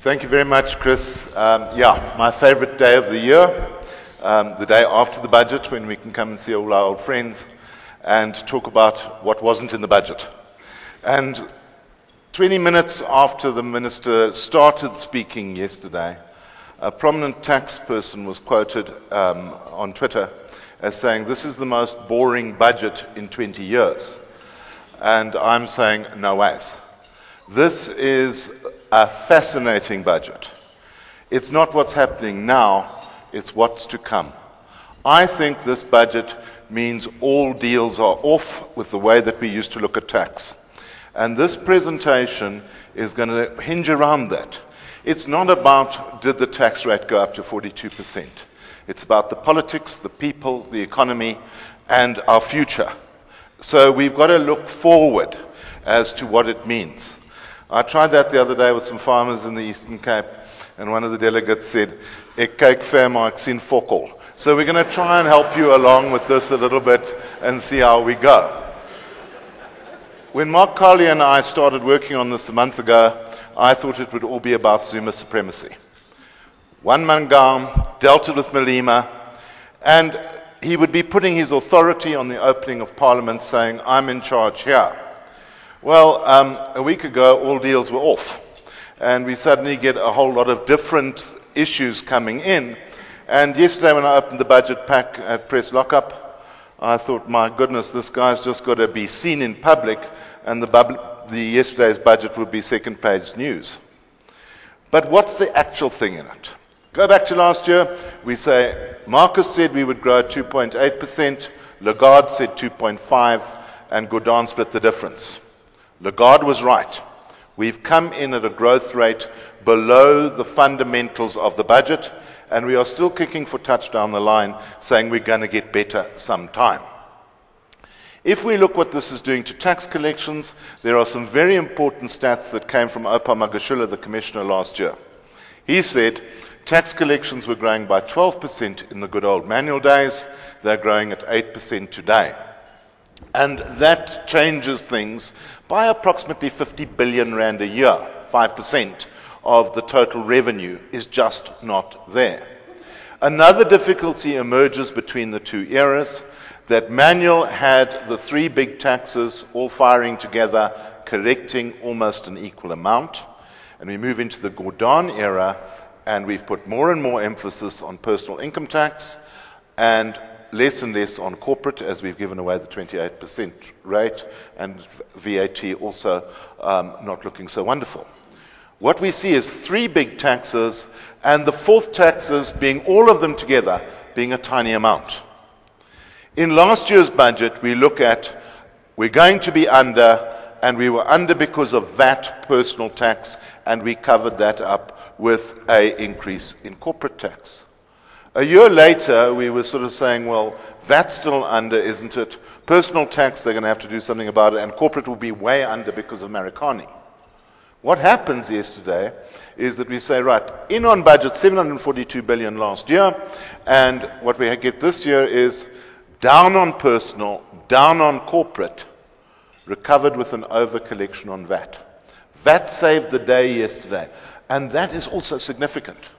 Thank you very much, Chris. Yeah, my favorite day of the year, the day after the budget, when we can come and see all our old friends and talk about what wasn't in the budget. And 20 minutes after the minister started speaking yesterday, a prominent tax person was quoted on Twitter as saying, "This is the most boring budget in 20 years. And I'm saying, no ways. This is a fascinating budget. It's not what's happening now, it's what's to come. I think this budget means all deals are off with the way that we used to look at tax. And this presentation is going to hinge around that. It's not about did the tax rate go up to 42%. It's about the politics, the people, the economy, and our future. So we've got to look forward as to what it means. I tried that the other day with some farmers in the Eastern Cape, and one of the delegates said, "Ek kyk ver, maar ek sien fokol." So we're going to try and help you along with this a little bit and see how we go. When Mark Carley and I started working on this a month ago, I thought it would all be about Zuma supremacy. One Mangam dealt it with Malema, and he would be putting his authority on the opening of Parliament, saying, "I'm in charge here." Well, a week ago, all deals were off, and we suddenly get a whole lot of different issues coming in. And yesterday, when I opened the budget pack at press lockup, I thought, my goodness, this guy's just got to be seen in public, and yesterday's budget would be second-page news. But what's the actual thing in it? Go back to last year, we say, Marcus said we would grow at 2.8%, Lagarde said 2.5%, and Gordhan split the difference. Lagarde was right. We've come in at a growth rate below the fundamentals of the budget, and we are still kicking for touch down the line, saying we're going to get better sometime. If we look what this is doing to tax collections, there are some very important stats that came from Opa Magashula, the commissioner, last year. He said tax collections were growing by 12% in the good old manual days. They're growing at 8% today. And that changes things by approximately 50 billion rand a year. 5% of the total revenue is just not there. Another difficulty emerges between the two eras, that manual had the three big taxes all firing together, collecting almost an equal amount. And we move into the Gordhan era, and we've put more and more emphasis on personal income tax and less on corporate, as we've given away the 28% rate, and VAT also not looking so wonderful. What we see is three big taxes, and the fourth taxes being all of them together, being a tiny amount. In last year's budget, we look at, we're going to be under, and we were under because of VAT personal tax, and we covered that up with an increase in corporate tax. A year later, we were sort of saying, well, that's still under, isn't it? Personal tax, they're going to have to do something about it, and corporate will be way under because of Marikani. What happens yesterday is that we say, right, in on budget, 742 billion last year, and what we get this year is down on personal, down on corporate, recovered with an over-collection on VAT. VAT saved the day yesterday, and that is also significant.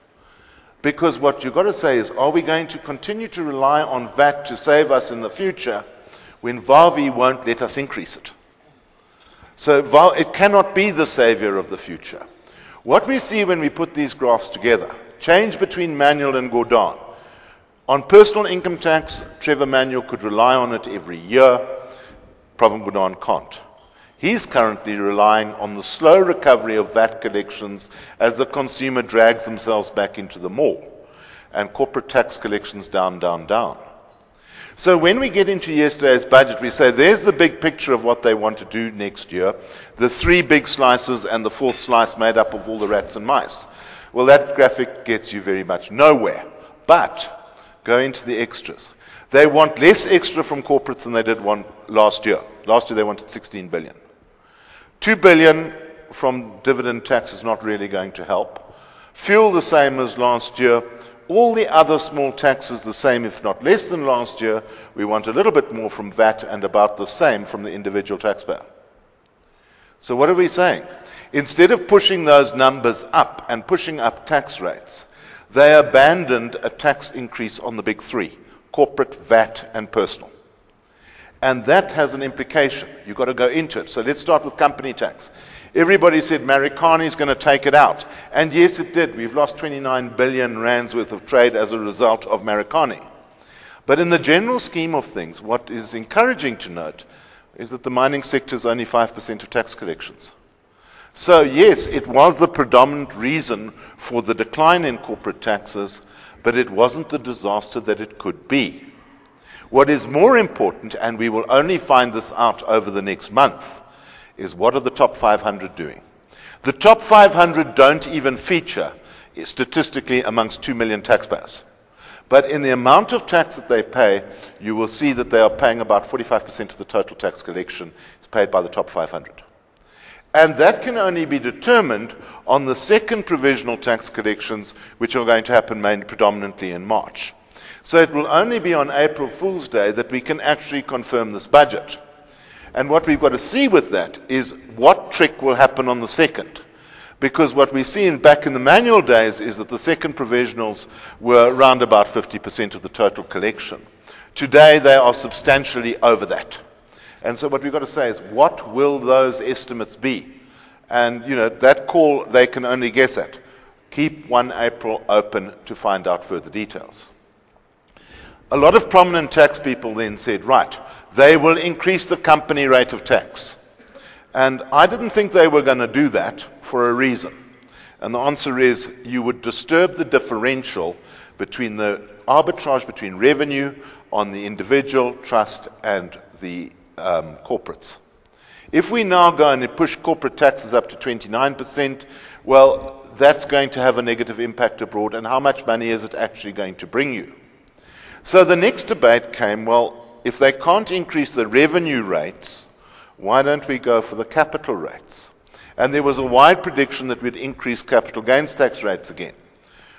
Because what you've got to say is, are we going to continue to rely on VAT to save us in the future when VAVI won't let us increase it? So it cannot be the savior of the future. What we see when we put these graphs together, change between manual and Gordhan. On personal income tax, Trevor Manuel could rely on it every year. Pravin Gordhan can't. He's currently relying on the slow recovery of VAT collections as the consumer drags themselves back into the mall, and corporate tax collections down, down, down. So when we get into yesterday's budget, we say there's the big picture of what they want to do next year, the three big slices and the fourth slice made up of all the rats and mice. Well, that graphic gets you very much nowhere. But go into the extras. They want less extra from corporates than they did last year. Last year they wanted 16 billion. 2 billion from dividend tax is not really going to help. Fuel the same as last year. All the other small taxes the same, if not less than last year. We want a little bit more from VAT and about the same from the individual taxpayer. So what are we saying? Instead of pushing those numbers up and pushing up tax rates, they abandoned a tax increase on the big three: corporate, VAT, and personal. And that has an implication. You've got to go into it. So let's start with company tax. Everybody said Marikani is going to take it out. And yes, it did. We've lost 29 billion rands worth of trade as a result of Marikani. But in the general scheme of things, what is encouraging to note is that the mining sector is only 5% of tax collections. So yes, it was the predominant reason for the decline in corporate taxes, but it wasn't the disaster that it could be. What is more important, and we will only find this out over the next month, is what are the top 500 doing? The top 500 don't even feature statistically amongst 2 million taxpayers. But in the amount of tax that they pay, you will see that they are paying about 45% of the total tax collection is paid by the top 500. And that can only be determined on the second provisional tax collections, which are going to happen predominantly in March. So it will only be on April Fool's Day that we can actually confirm this budget. And what we've got to see with that is what trick will happen on the second. Because what we see back in the manual days is that the second provisionals were around about 50% of the total collection. Today they are substantially over that. And so what we've got to say is, what will those estimates be? And, that call they can only guess at. Keep 1 April open to find out further details. A lot of prominent tax people then said, right, they will increase the company rate of tax. And I didn't think they were going to do that for a reason. And the answer is, you would disturb the differential between the arbitrage between revenue on the individual, trust, and the corporates. If we now go and push corporate taxes up to 29%, well, that's going to have a negative impact abroad, and how much money is it actually going to bring you? So the next debate came, well, if they can't increase the revenue rates, why don't we go for the capital rates? And there was a wide prediction that we'd increase capital gains tax rates again.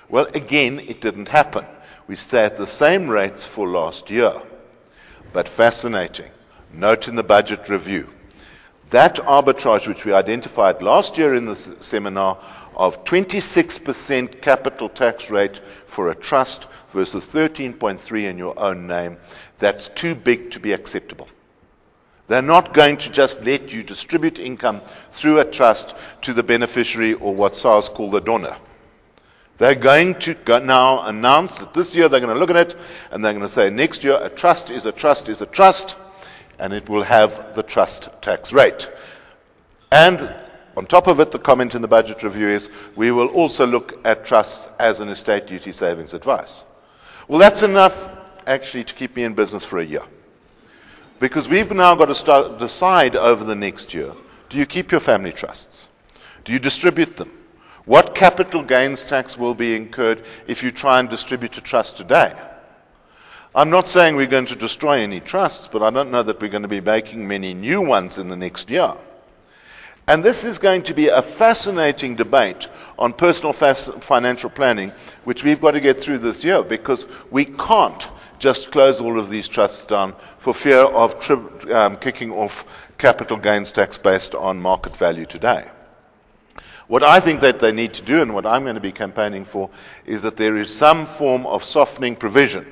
Well, again, it didn't happen. We stayed at the same rates for last year. But fascinating. Note in the budget review, that arbitrage which we identified last year in the seminar of 26% capital tax rate for a trust versus 13.3% in your own name, that's too big to be acceptable. They're not going to just let you distribute income through a trust to the beneficiary, or what SARS call the donor. They're going to now announce that this year they're going to look at it and they're going to say next year a trust is a trust is a trust, and it will have the trust tax rate. And on top of it, the comment in the budget review is we will also look at trusts as an estate duty savings advice. Well, that's enough actually to keep me in business for a year. Because we've now got to decide over the next year, do you keep your family trusts? Do you distribute them? What capital gains tax will be incurred if you try and distribute a trust today? I'm not saying we're going to destroy any trusts, but I don't know that we're going to be making many new ones in the next year. And this is going to be a fascinating debate on personal financial planning, which we've got to get through this year, because we can't just close all of these trusts down for fear of kicking off capital gains tax based on market value today. What I think that they need to do, and what I'm going to be campaigning for, is that there is some form of softening provision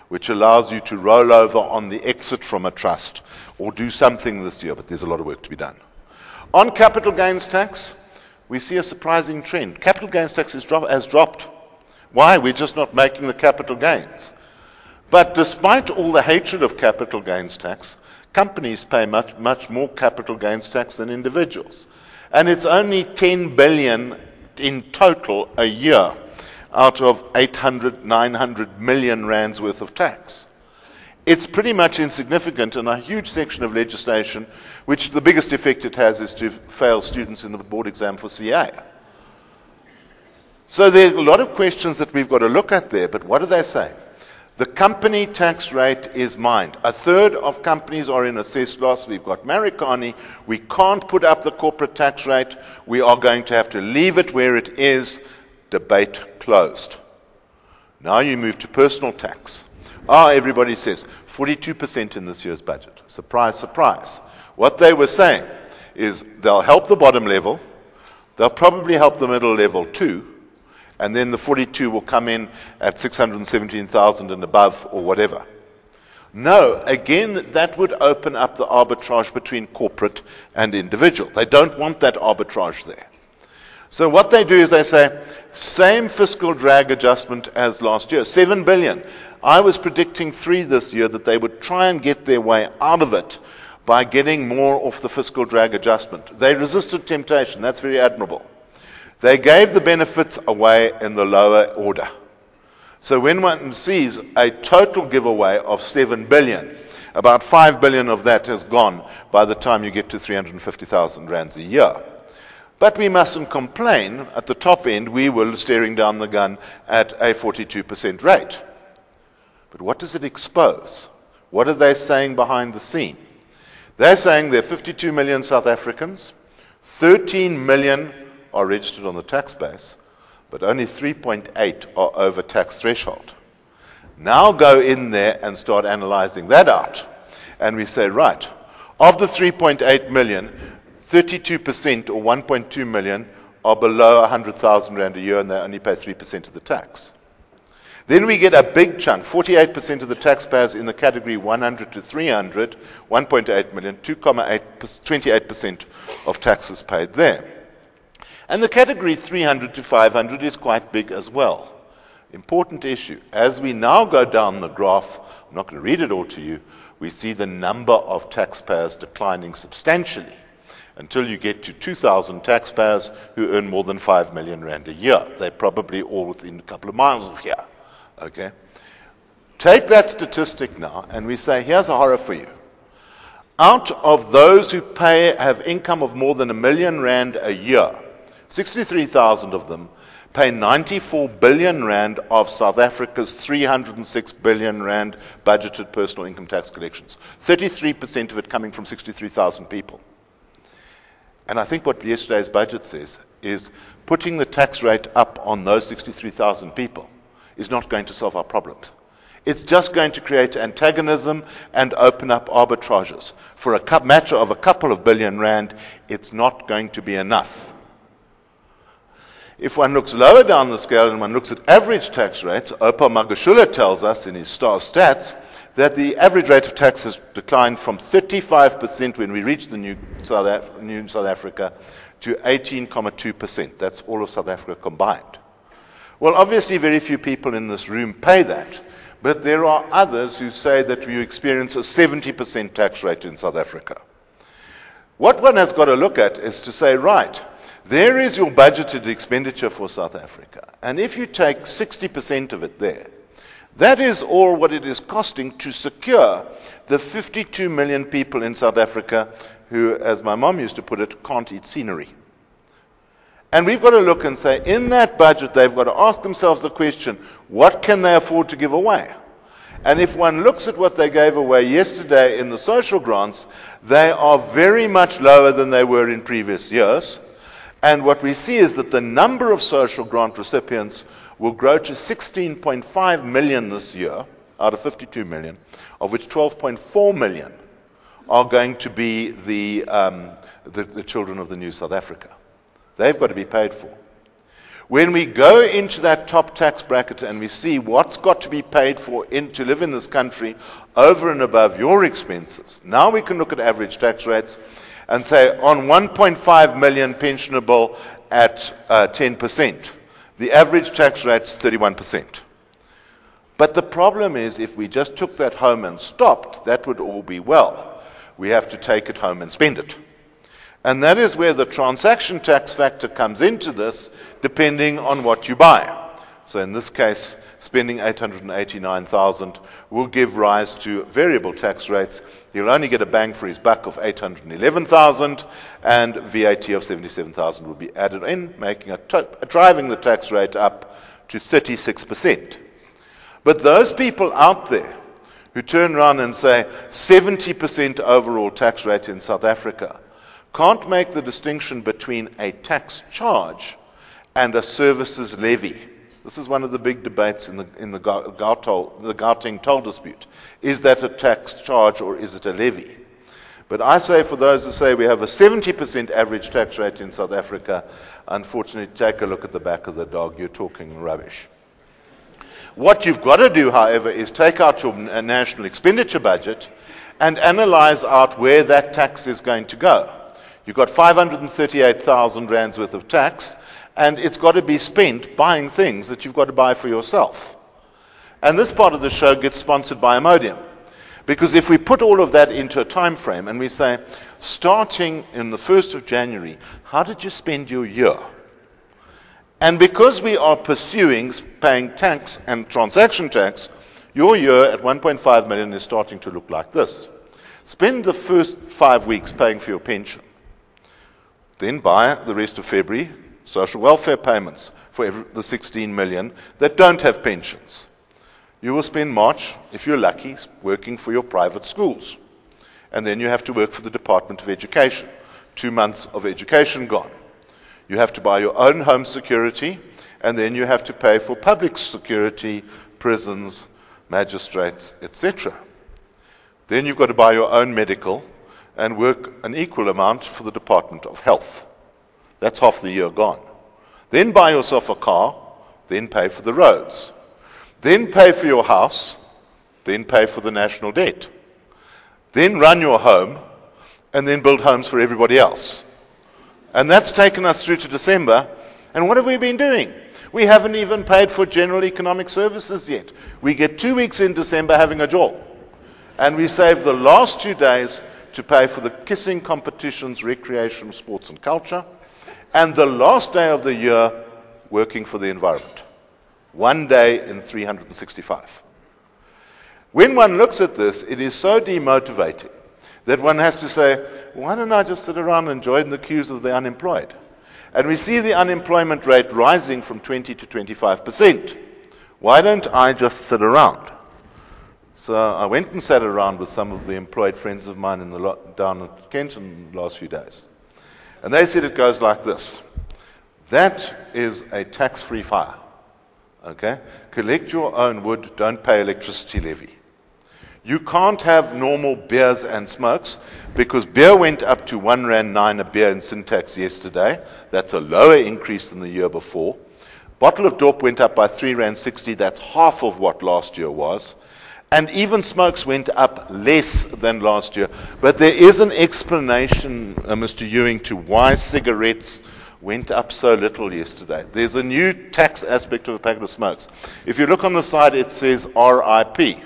which allows you to roll over on the exit from a trust or do something this year, but there's a lot of work to be done. On capital gains tax, we see a surprising trend. Capital gains tax has dropped. Why? We're just not making the capital gains. But despite all the hatred of capital gains tax, companies pay much more capital gains tax than individuals. And it's only 10 billion in total a year out of 800, 900 million rands worth of tax. It's pretty much insignificant, and a huge section of legislation, which the biggest effect it has is to fail students in the board exam for CA. So there are a lot of questions that we've got to look at there, but what do they say? The company tax rate is mined. A third of companies are in assessed loss. We've got Marikani. We can't put up the corporate tax rate. We are going to have to leave it where it is. Debate closed. Now you move to personal tax. Everybody says 42% in this year's budget. Surprise, surprise. What they were saying is they'll help the bottom level, They'll probably help the middle level too, and then the 42 will come in at 617,000 and above or whatever. No, again, that would open up the arbitrage between corporate and individual. They don't want that arbitrage there. So what they do is they say, same fiscal drag adjustment as last year, 7 billion. I was predicting 3 this year, that they would try and get their way out of it by getting more off the fiscal drag adjustment. They resisted temptation. That's very admirable. They gave the benefits away in the lower order. So when one sees a total giveaway of 7 billion, about 5 billion of that has gone by the time you get to 350,000 rands a year. But we mustn't complain. At the top end, we were staring down the gun at a 42% rate. But what does it expose? What are they saying behind the scene? They're saying there are 52 million South Africans, 13 million are registered on the tax base, but only 3.8 are over tax threshold. Now go in there and start analyzing that out. And we say, right, of the 3.8 million, 32% or 1.2 million are below 100,000 rand a year, and they only pay 3% of the tax. Then we get a big chunk, 48% of the taxpayers in the category 100 to 300, 1.8 million, 28% of taxes paid there. And the category 300 to 500 is quite big as well. Important issue. As we now go down the graph, I'm not going to read it all to you, we see the number of taxpayers declining substantially until you get to 2,000 taxpayers who earn more than 5 million rand a year. They're probably all within a couple of miles of here. Okay? Take that statistic now, and we say, here's a horror for you. Out of those who have income of more than 1 million rand a year, 63,000 of them pay 94 billion rand of South Africa's 306 billion rand budgeted personal income tax collections. 33% of it coming from 63,000 people. And I think what yesterday's budget says is putting the tax rate up on those 63,000 people is not going to solve our problems. It's just going to create antagonism and open up arbitrages. For a matter of a couple of billion rand, it's not going to be enough. If one looks lower down the scale and one looks at average tax rates, Opa Magashula tells us in his star stats that the average rate of tax has declined from 35% when we reached the new South Africa to 18.2%. That's all of South Africa combined. Well, obviously very few people in this room pay that, but there are others who say that we experience a 70% tax rate in South Africa. What one has got to look at is to say, right, there is your budgeted expenditure for South Africa, and if you take 60% of it there, that is all what it is costing to secure the 52 million people in South Africa who, as my mom used to put it, can't eat scenery. And we've got to look and say, in that budget, they've got to ask themselves the question, what can they afford to give away? And if one looks at what they gave away yesterday in the social grants, they are very much lower than they were in previous years. And what we see is that the number of social grant recipients will grow to 16.5 million this year, out of 52 million, of which 12.4 million are going to be the children of the new South Africa. They've got to be paid for. When we go into that top tax bracket and we see what's got to be paid for to live in this country over and above your expenses, now we can look at average tax rates and say on 1.5 million pensionable at 10%, the average tax rate's 31%. But the problem is, if we just took that home and stopped, that would all be well. We have to take it home and spend it. And that is where the transaction tax factor comes into this, depending on what you buy. So in this case, spending 889,000 will give rise to variable tax rates. He'll only get a bang for his buck of 811,000, and VAT of 77,000 will be added in, making driving the tax rate up to 36%. But those people out there who turn around and say 70% overall tax rate in South Africa can't make the distinction between a tax charge and a services levy. This is one of the big debates in the Gauteng toll dispute. Is that a tax charge or is it a levy? But I say, for those who say we have a 70% average tax rate in South Africa, unfortunately, take a look at the back of the dog. You're talking rubbish. What you've got to do, however, is take out your national expenditure budget and analyze out where that tax is going to go. You've got 538,000 rands worth of tax, and it's got to be spent buying things that you've got to buy for yourself. And this part of the show gets sponsored by Imodium. Because if we put all of that into a time frame and we say, starting in the 1st of January, how did you spend your year? And because we are pursuing paying tax and transaction tax, your year at 1.5 million is starting to look like this. Spend the first 5 weeks paying for your pension. Then buy the rest of February social welfare payments for the 16 million that don't have pensions. You will spend March, if you're lucky, working for your private schools. And then you have to work for the Department of Education. 2 months of education gone. You have to buy your own home security, and then you have to pay for public security, prisons, magistrates, etc. Then you've got to buy your own medical and work an equal amount for the Department of Health. That's half the year gone. Then buy yourself a car, then pay for the roads. Then pay for your house, then pay for the national debt. Then run your home, and then build homes for everybody else. And that's taken us through to December. And what have we been doing? We haven't even paid for general economic services yet. We get 2 weeks in December having a job. And we save the last 2 days to pay for the kissing competitions, recreation, sports and culture. And the last day of the year working for the environment. 1 day in 365. When one looks at this, it is so demotivating that one has to say, why don't I just sit around and join the queues of the unemployed? And we see the unemployment rate rising from 20 to 25%. Why don't I just sit around? So I went and sat around with some of the employed friends of mine down at Kenton the last few days. And they said it goes like this. That is a tax-free fire. Okay? Collect your own wood, don't pay electricity levy. You can't have normal beers and smokes because beer went up to 1.09 rand a beer in Syntax yesterday. That's a lower increase than the year before. Bottle of Dorp went up by 3.60 rand. That's half of what last year was. And even smokes went up less than last year. But there is an explanation, Mr. Ewing, to why cigarettes went up so little yesterday. There's a new tax aspect of a packet of smokes. If you look on the side, it says RIP,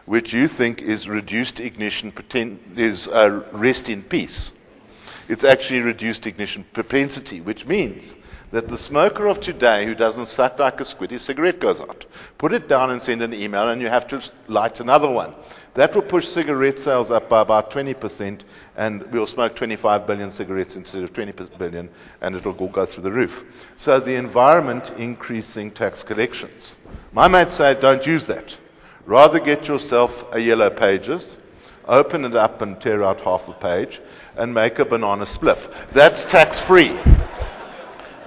which you think is reduced ignition, rest in peace. It's actually reduced ignition propensity, which means that the smoker of today who doesn't suck like a squid, his cigarette goes out. Put it down and send an email, and you have to light another one. That will push cigarette sales up by about 20%, and we'll smoke 25 billion cigarettes instead of 20 billion, and it'll go through the roof. So the environment increasing tax collections. My mates say don't use that. Rather get yourself a yellow pages, open it up and tear out half a page, and make a banana spliff. That's tax-free.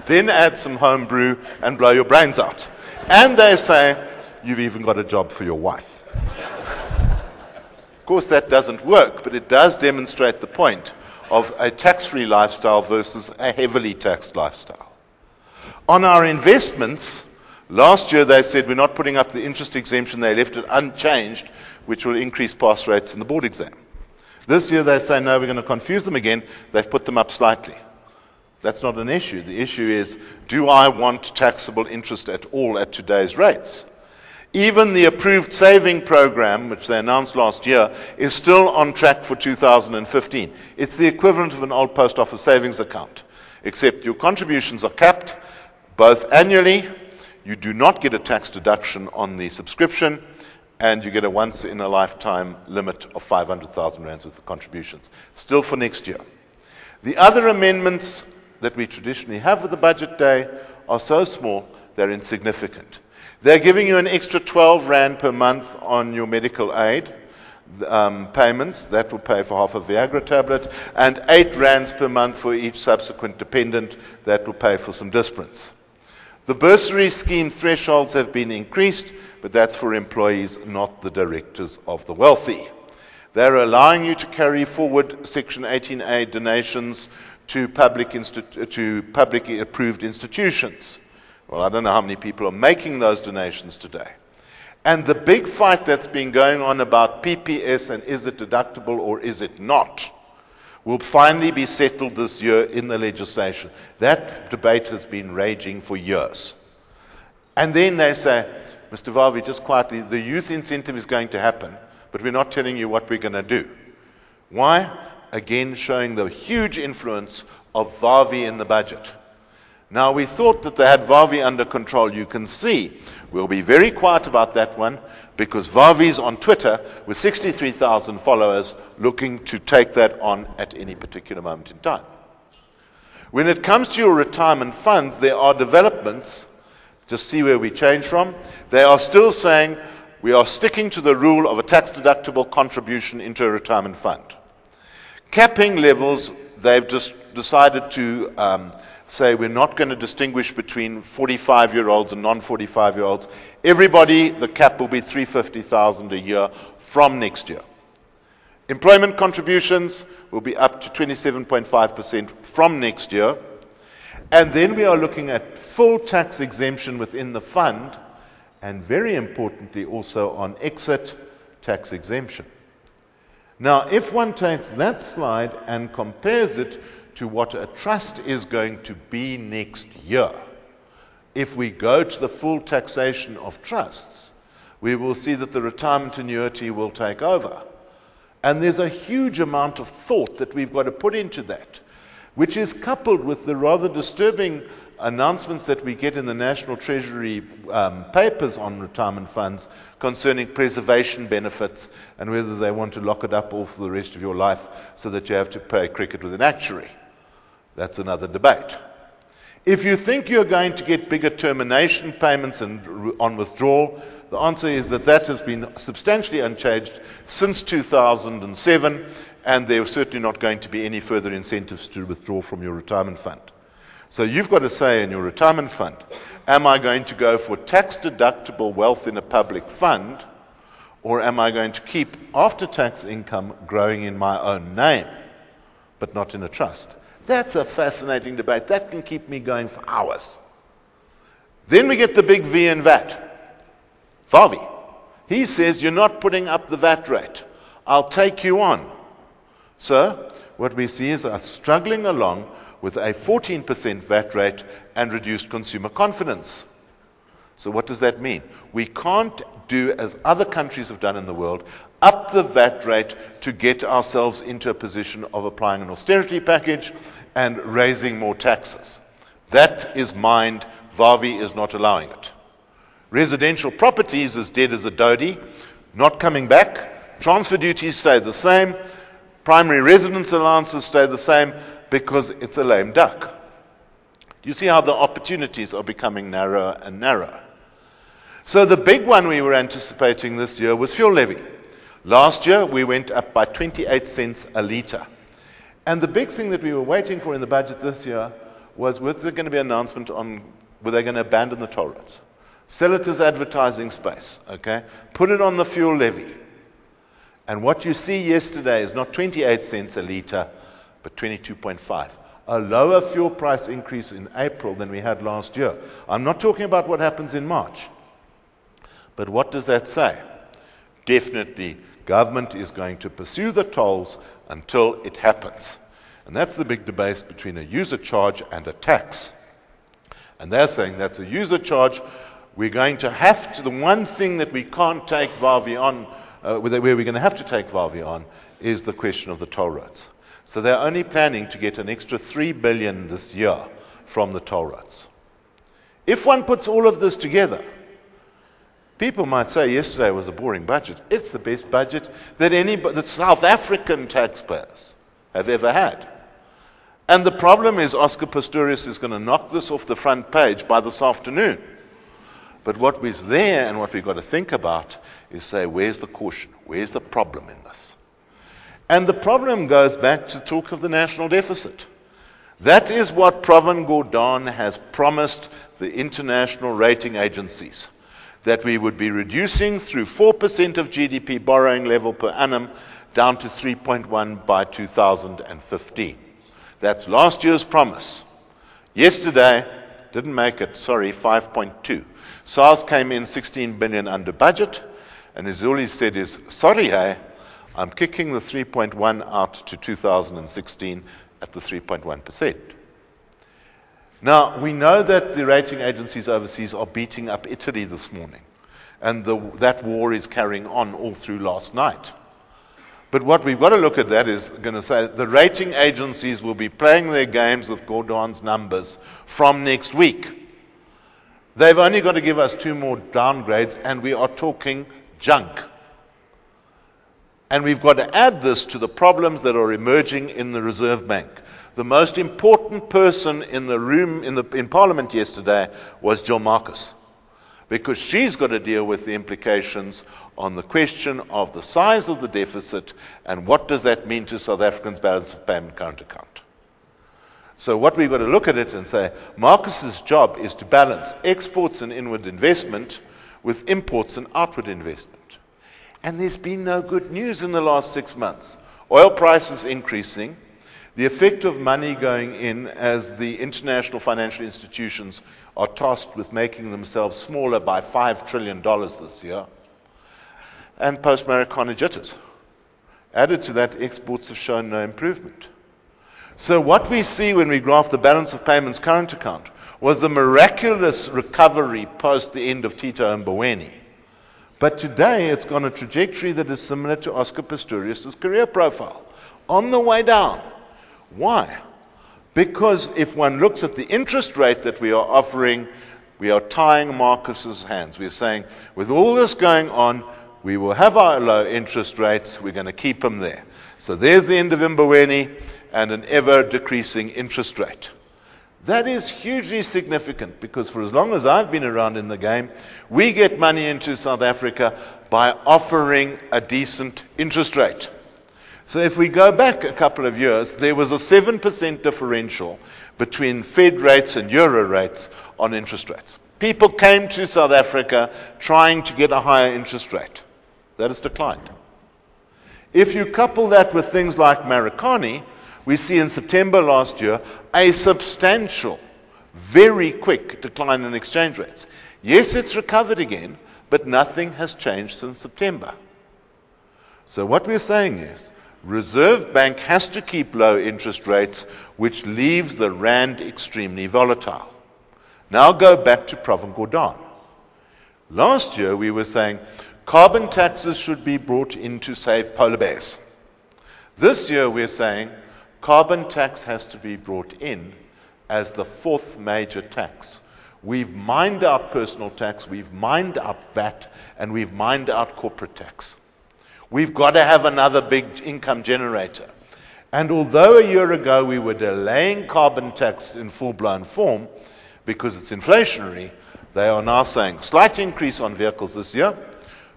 Then add some home brew and blow your brains out. And they say, you've even got a job for your wife. Of course, that doesn't work, but it does demonstrate the point of a tax-free lifestyle versus a heavily taxed lifestyle. On our investments, last year they said we're not putting up the interest exemption. They left it unchanged, which will increase pass rates in the board exam. This year they say, no, we're going to confuse them again. They've put them up slightly. That's not an issue. The issue is, do I want taxable interest at all at today's rates? Even the approved saving program, which they announced last year, is still on track for 2015. It's the equivalent of an old post office savings account, except your contributions are capped both annually. You do not get a tax deduction on the subscription, and you get a once-in-a-lifetime limit of 500,000 rands worth of contributions, still for next year. The other amendments that we traditionally have with the budget day are so small, they're insignificant. They're giving you an extra 12 rand per month on your medical aid payments. That will pay for half a Viagra tablet, and 8 rands per month for each subsequent dependent. That will pay for some Disprints. The bursary scheme thresholds have been increased, but that's for employees, not the directors of the wealthy. They're allowing you to carry forward Section 18A donations to publicly approved institutions. Well, I don't know how many people are making those donations today. And the big fight that's been going on about PPS and is it deductible or is it not will finally be settled this year in the legislation. That debate has been raging for years. And then they say, Mr. Varvey, just quietly, the youth incentive is going to happen, but we're not telling you what we're going to do. Why? Again, showing the huge influence of Varvey in the budget. Now, we thought that they had Varvey under control. You can see we'll be very quiet about that one because Varvey's on Twitter with 63,000 followers looking to take that on at any particular moment in time. When it comes to your retirement funds, there are developments. Just see where we change from. They are still saying we are sticking to the rule of a tax-deductible contribution into a retirement fund. Capping levels, they've just decided to say we're not going to distinguish between 45-year-olds and non-45-year-olds. Everybody, the cap will be $350,000 a year from next year. Employment contributions will be up to 27.5% from next year. And then we are looking at full tax exemption within the fund, and very importantly also on exit tax exemption. Now, if one takes that slide and compares it to what a trust is going to be next year, if we go to the full taxation of trusts, we will see that the retirement annuity will take over. And there's a huge amount of thought that we've got to put into that, which is coupled with the rather disturbing announcements that we get in the National Treasury papers on retirement funds concerning preservation benefits and whether they want to lock it up all for the rest of your life so that you have to play cricket with an actuary. That's another debate. If you think you're going to get bigger termination payments and on withdrawal, the answer is that that has been substantially unchanged since 2007, and there are certainly not going to be any further incentives to withdraw from your retirement fund. So you've got to say in your retirement fund, am I going to go for tax-deductible wealth in a public fund, or am I going to keep after-tax income growing in my own name, but not in a trust? That's a fascinating debate. That can keep me going for hours. Then we get the big V in VAT. Varvey. He says, you're not putting up the VAT rate. I'll take you on. So what we see is us struggling along with a 14% VAT rate and reduced consumer confidence. So what does that mean? We can't do as other countries have done in the world, up the VAT rate to get ourselves into a position of applying an austerity package and raising more taxes. That is mined. Varvey is not allowing it. Residential properties is dead as a dodie, not coming back. Transfer duties stay the same. Primary residence allowances stay the same because it's a lame duck. Do you see how the opportunities are becoming narrower and narrower? So the big one we were anticipating this year was fuel levy. Last year, we went up by 28 cents a litre. And the big thing that we were waiting for in the budget this year was there going to be an announcement on were they going to abandon the toll roads? Sell it as advertising space, okay? Put it on the fuel levy. And what you see yesterday is not 28 cents a litre, but 22.5. A lower fuel price increase in April than we had last year. I'm not talking about what happens in March. But what does that say? Definitely, government is going to pursue the tolls until it happens. And that's the big debate between a user charge and a tax. And they're saying that's a user charge. We're going to have to, the one thing that we can't take Varvey on, where we're going to have to take Varvey on, is the question of the toll roads. So they're only planning to get an extra $3 billion this year from the toll roads. If one puts all of this together, people might say yesterday was a boring budget. It's the best budget that the South African taxpayers have ever had. And the problem is Oscar Pistorius is going to knock this off the front page by this afternoon. But what was there and what we've got to think about is say, where's the caution? Where's the problem in this? And the problem goes back to talk of the national deficit. That is what Pravin Gordhan has promised the international rating agencies, that we would be reducing through 4% of GDP borrowing level per annum down to 3.1 by 2015. That's last year's promise. Yesterday, didn't make it, sorry, 5.2. SARS came in 16 billion under budget, and as all he said is, sorry, hey, I'm kicking the 3.1 out to 2016 at the 3.1%. Now, we know that the rating agencies overseas are beating up Italy this morning, and that war is carrying on all through last night. But what we've got to look at that is going to say the rating agencies will be playing their games with Gordhan's numbers from next week. They've only got to give us 2 more downgrades, and we are talking junk. And we've got to add this to the problems that are emerging in the Reserve Bank. The most important person in the room in Parliament yesterday was Jill Marcus, because she's got to deal with the implications on the question of the size of the deficit and what does that mean to South Africans' balance of payment current account. So what we've got to look at it and say, Marcus's job is to balance exports and inward investment with imports and outward investment. And there's been no good news in the last 6 months. Oil prices increasing, the effect of money going in as the international financial institutions are tasked with making themselves smaller by $5 trillion this year, and post-Marikana jitters. Added to that, exports have shown no improvement. So what we see when we graph the balance of payments current account was the miraculous recovery post the end of Tito Mboweni. But today it's gone a trajectory that is similar to Oscar Pistorius' career profile, on the way down. Why? Because if one looks at the interest rate that we are offering, we are tying Marcus's hands. We're saying, with all this going on, we will have our low interest rates, we're going to keep them there. So there's the end of Mboweni and an ever-decreasing interest rate. That is hugely significant because for as long as I've been around in the game, we get money into South Africa by offering a decent interest rate. So if we go back a couple of years, there was a 7% differential between Fed rates and Euro rates on interest rates. People came to South Africa trying to get a higher interest rate. That has declined. If you couple that with things like Marikana, we see in September last year a substantial, very quick decline in exchange rates. Yes, it's recovered again, but nothing has changed since September. So what we're saying is, Reserve Bank has to keep low interest rates, which leaves the rand extremely volatile. Now go back to Prof and Gordhan. Last year we were saying carbon taxes should be brought in to save polar bears. This year we're saying carbon tax has to be brought in as the 4th major tax. We've mined out personal tax, we've mined out VAT, and we've mined out corporate tax. We've got to have another big income generator. And although a year ago we were delaying carbon tax in full-blown form because it's inflationary, they are now saying slight increase on vehicles this year,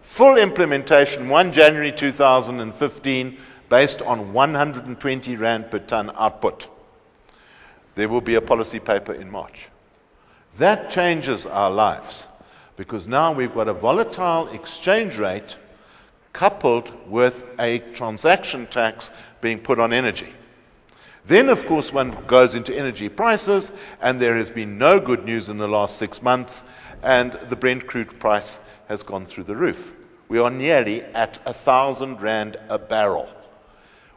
full implementation 1 January 2015 based on 120 Rand per ton output. There will be a policy paper in March. That changes our lives because now we've got a volatile exchange rate coupled with a transaction tax being put on energy. Then, of course, one goes into energy prices, and there has been no good news in the last 6 months, and the Brent crude price has gone through the roof. We are nearly at 1,000 Rand a barrel.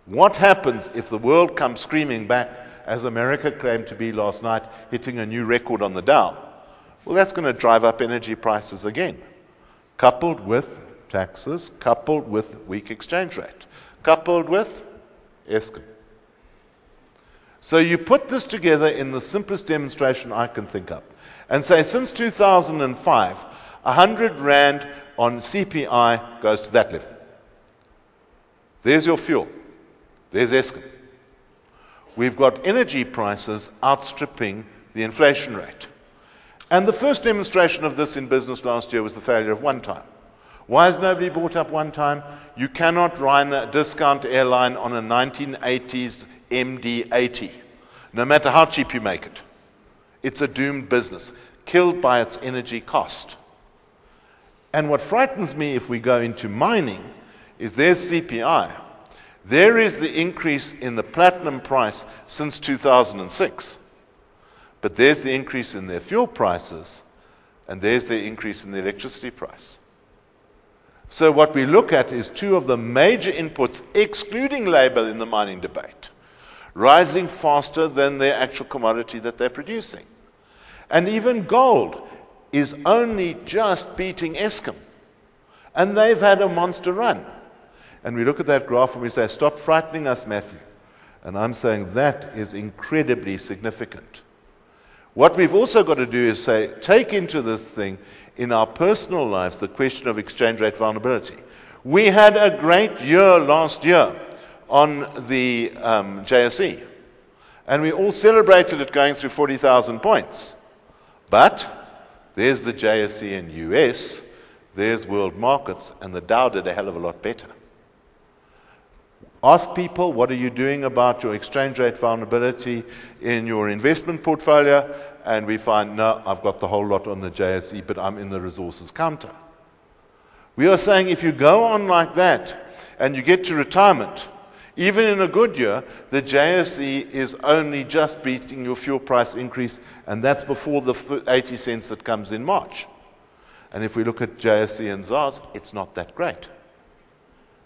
What happens if the world comes screaming back, as America claimed to be last night, hitting a new record on the Dow? Well, that's going to drive up energy prices again, coupled with taxes, coupled with weak exchange rate, coupled with Eskom. So you put this together in the simplest demonstration I can think of and say since 2005, 100 Rand on CPI goes to that level. There's your fuel. There's Eskom. We've got energy prices outstripping the inflation rate. And the first demonstration of this in business last year was the failure of One Time. Why has nobody brought up One Time? You cannot run a discount airline on a 1980s MD-80, no matter how cheap you make it. It's a doomed business, killed by its energy cost. And what frightens me if we go into mining is there's CPI, There is the increase in the platinum price since 2006. But there's the increase in their fuel prices, and there's the increase in the electricity price. So what we look at is two of the major inputs, excluding labor in the mining debate, rising faster than their actual commodity that they're producing. And even gold is only just beating Eskom. And they've had a monster run. And we look at that graph and we say, stop frightening us, Matthew. And I'm saying that is incredibly significant. What we've also got to do is say, take into this thing in our personal lives the question of exchange rate vulnerability. We had a great year last year on the JSE. And we all celebrated it going through 40,000 points. But there's the JSE in US, there's world markets, and the Dow did a hell of a lot better. Ask people, what are you doing about your exchange rate vulnerability in your investment portfolio? And we find, no, I've got the whole lot on the JSE, but I'm in the resources counter. We are saying if you go on like that and you get to retirement, even in a good year, the JSE is only just beating your fuel price increase, and that's before the 80 cents that comes in March. And if we look at JSE and ZARS, it's not that great.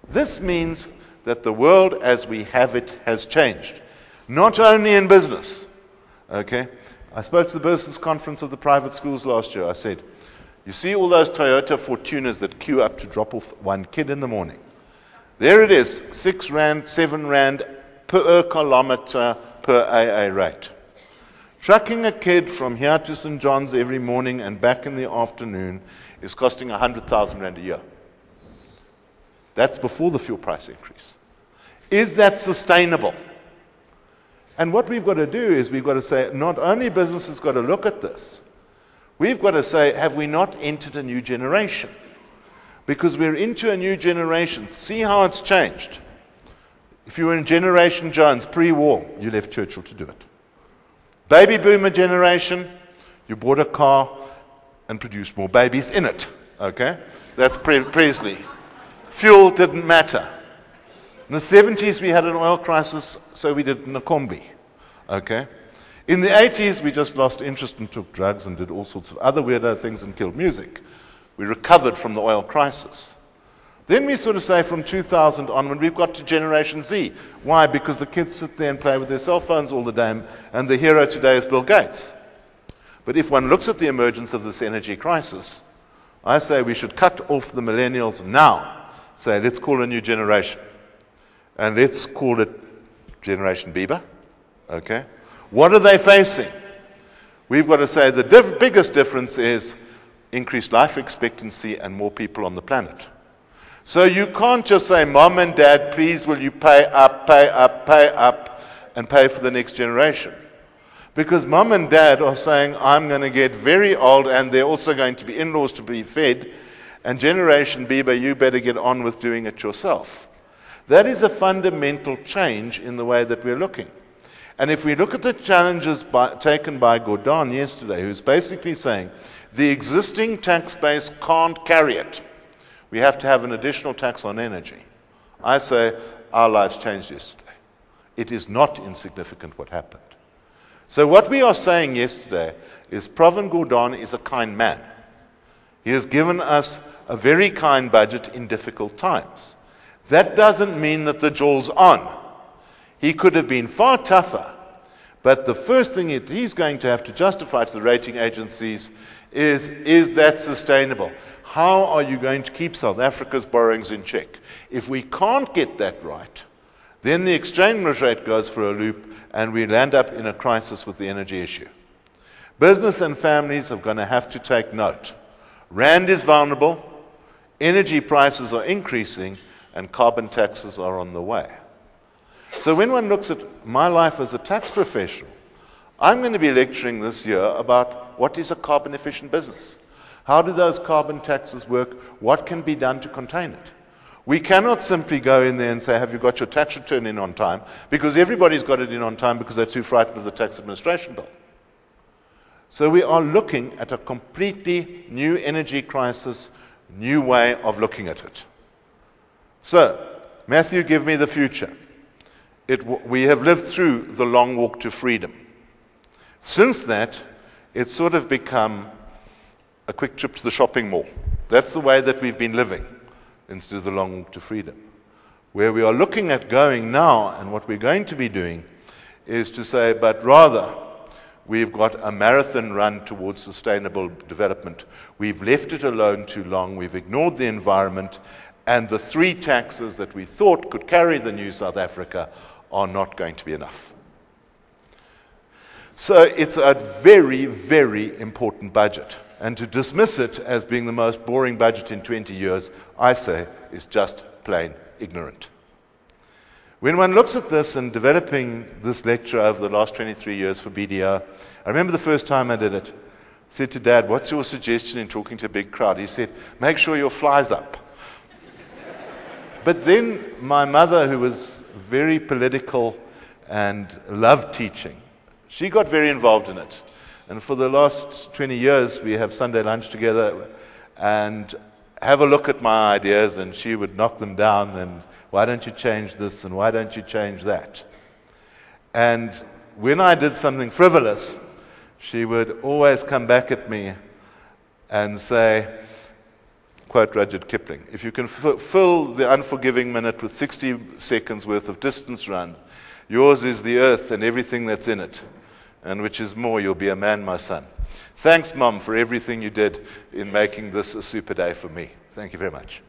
This means that the world as we have it has changed, not only in business. Okay? I spoke to the business conference of the private schools last year. I said, you see all those Toyota Fortuners that queue up to drop off one kid in the morning? There it is, 6 Rand, 7 Rand per kilometer per AA rate. Trucking a kid from here to St. John's every morning and back in the afternoon is costing 100,000 Rand a year. That's before the fuel price increase. Is that sustainable? And what we've got to do is we've got to say, not only businesses got to look at this, we've got to say, have we not entered a new generation? Because we're into a new generation. See how it's changed. If you were in Generation Jones, pre-war, you left Churchill to do it. Baby boomer generation, you bought a car and produced more babies in it. Okay? That's Presley. Fuel didn't matter. In the 70s, we had an oil crisis, so we did a combi. Okay? In the 80s, we just lost interest and took drugs and did all sorts of other weirdo things and killed music. We recovered from the oil crisis. Then we sort of say from 2000 onward, we've got to Generation Z. Why? Because the kids sit there and play with their cell phones all the time, and the hero today is Bill Gates. But if one looks at the emergence of this energy crisis, I say we should cut off the millennials now. Say, let's call a new generation. And let's call it Generation Bieber. Okay? What are they facing? We've got to say the biggest difference is increased life expectancy and more people on the planet. So you can't just say, Mom and Dad, please will you pay up, and pay for the next generation. Because Mom and Dad are saying, I'm going to get very old, and they're also going to be in-laws to be fed, and Generation Bieber, you better get on with doing it yourself. That is a fundamental change in the way that we're looking. And if we look at the challenges taken by Gordhan yesterday, who's basically saying, the existing tax base can't carry it. We have to have an additional tax on energy. I say our lives changed yesterday. It is not insignificant what happened. So what we are saying yesterday is Pravin Gordhan is a kind man. He has given us a very kind budget in difficult times. That doesn't mean that the jaw's on. He could have been far tougher. But the first thing he's going to have to justify to the rating agencies is that sustainable? How are you going to keep South Africa's borrowings in check? If we can't get that right, then the exchange rate goes for a loop and we land up in a crisis with the energy issue. Business and families are going to have to take note. Rand is vulnerable, energy prices are increasing, and carbon taxes are on the way. So when one looks at my life as a tax professional, I'm going to be lecturing this year about what is a carbon efficient business. How do those carbon taxes work? What can be done to contain it? We cannot simply go in there and say, have you got your tax return in on time? Because everybody's got it in on time because they're too frightened of the tax administration bill. So we are looking at a completely new energy crisis, new way of looking at it. So, Matthew, give me the future. we have lived through the long walk to freedom. Since that, it's sort of become a quick trip to the shopping mall. That's the way that we've been living instead of the long walk to freedom. Where we are looking at going now, and what we're going to be doing, is to say, but rather, we've got a marathon run towards sustainable development. We've left it alone too long. We've ignored the environment. And the 3 taxes that we thought could carry the new South Africa are not going to be enough. So it's a very, very important budget. And to dismiss it as being the most boring budget in 20 years, I say, is just plain ignorant. When one looks at this and developing this lecture over the last 23 years for BDO, I remember the first time I did it, I said to Dad, what's your suggestion in talking to a big crowd? He said, make sure your fly's up. But then my mother, who was very political and loved teaching, she got very involved in it. And for the last 20 years, we have Sunday lunch together and have a look at my ideas, and she would knock them down, and why don't you change this, and why don't you change that? And when I did something frivolous, she would always come back at me and say, quote Rudyard Kipling, if you can fill the unforgiving minute with 60 seconds worth of distance run, yours is the earth and everything that's in it, and which is more, you'll be a man, my son. Thanks, Mom, for everything you did in making this a super day for me. Thank you very much.